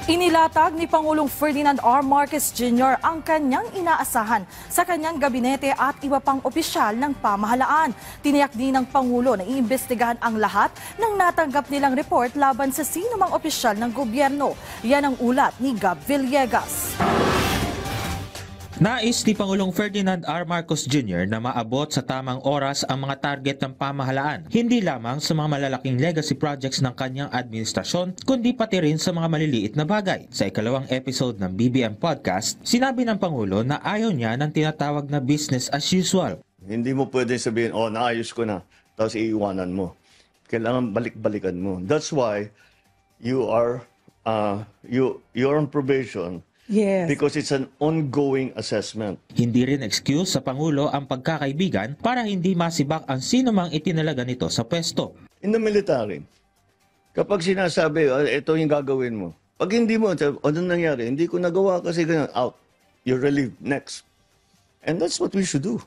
Inilatag ni Pangulong Ferdinand R. Marcos Jr. ang kanyang inaasahan sa kanyang gabinete at iba pang opisyal ng pamahalaan. Tiniyak din ng Pangulo na iimbestigahan ang lahat ng natanggap nilang report laban sa sinumang opisyal ng gobyerno. Yan ang ulat ni Gab Villegas. Nais ni Pangulong Ferdinand R. Marcos Jr. na maabot sa tamang oras ang mga target ng pamahalaan, hindi lamang sa mga malalaking legacy projects ng kanyang administrasyon, kundi pati rin sa mga maliliit na bagay. Sa ikalawang episode ng BBM Podcast, sinabi ng Pangulo na ayaw niya ng tinatawag na business as usual. Hindi mo pwede sabihin, naayos ko na, tapos iiwanan mo. Kailangan balik-balikan mo. That's why you're on probation. Yes. Because it's an ongoing assessment. Hindi rin excuse sa Pangulo ang pagkakaibigan para hindi masibak ang sinumang itinalaga nito sa pwesto. In the military, kapag sinasabi, ito yung gagawin mo. Pag hindi mo, ano nangyari? Hindi ko nagawa kasi ganyan, out. You're relieved. Next. And that's what we should do.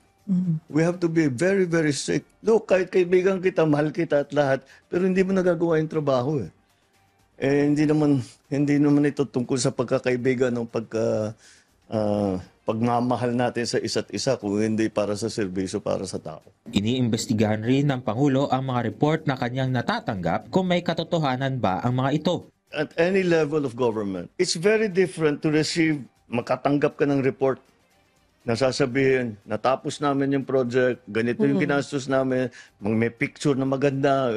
We have to be very, very strict. Look, kahit kaibigan kita, mahal kita at lahat, pero hindi mo nagagawa yung trabaho eh. Hindi naman ito tungkol sa pagkakaibigan ng pagmamahal natin sa isa't isa kung hindi para sa serbisyo para sa tao. Iniimbestigahan rin ng Pangulo ang mga report na kanyang natatanggap kung may katotohanan ba ang mga ito. At any level of government, it's very different to receive, makatanggap ka ng report na sasabihin, natapos namin yung project, ganito yung ginastos namin, may picture na maganda.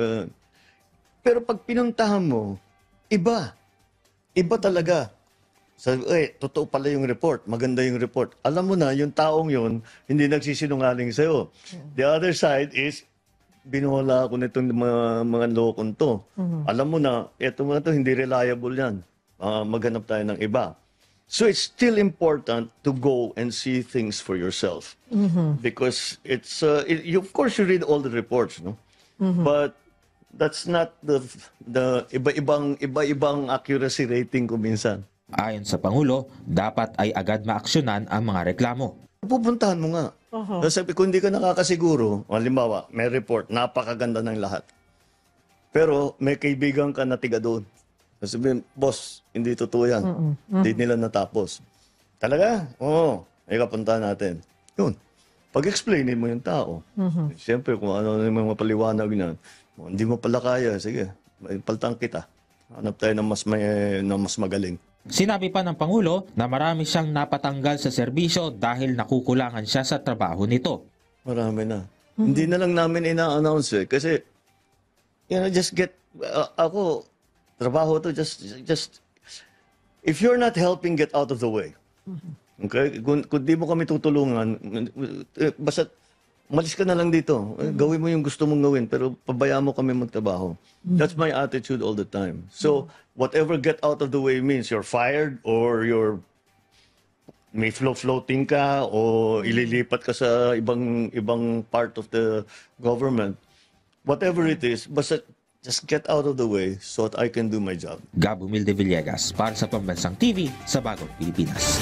Pero pag pinuntahan mo, iba. Iba talaga. Totoo pala yung report. Maganda yung report. Alam mo na, yung taong yun, hindi nagsisinungaling sa'yo. The other side is, binuhala ako nitong mga lokon to. Alam mo na, eto mga to, hindi reliable yan. Maghanap tayo ng iba. So it's still important to go and see things for yourself. Because it's, of course, you read all the reports, no? But that's not the iba-ibang accuracy rating ko minsan. Ayon sa Pangulo, dapat ay agad maaksyonan ang mga reklamo. Pupuntahan mo nga. Sabi, kung hindi ka nakakasiguro, halimbawa, may report, napakaganda ng lahat. Pero may kaibigan ka na tiga doon. Sabihin, boss, hindi totoo yan. Hindi nila natapos. Talaga? Oo. Puntahan natin. Yun. Pag-explainin mo yung tao. Siyempre, kung ano yung mga paliwanag na, hindi mo pala kaya, sige, paltang kita. Hanap tayo ng mas magaling. Sinabi pa ng Pangulo na marami siyang napatanggal sa serbisyo dahil nakukulangan siya sa trabaho nito. Marami na. Hindi na lang namin ina-announce kasi, ako, trabaho to, just, if you're not helping, get out of the way. Okay? Kung di mo kami tutulungan, basta, umalis ka na lang dito. Gawin mo yung gusto mong gawin, pero pabayaan mo kami magtrabaho. That's my attitude all the time. So, whatever get out of the way means you're fired or may floating ka o ililipat ka sa ibang part of the government. Whatever it is, basta just get out of the way so that I can do my job. Gab Humilde Villegas para sa Pambansang TV sa Bagong Pilipinas.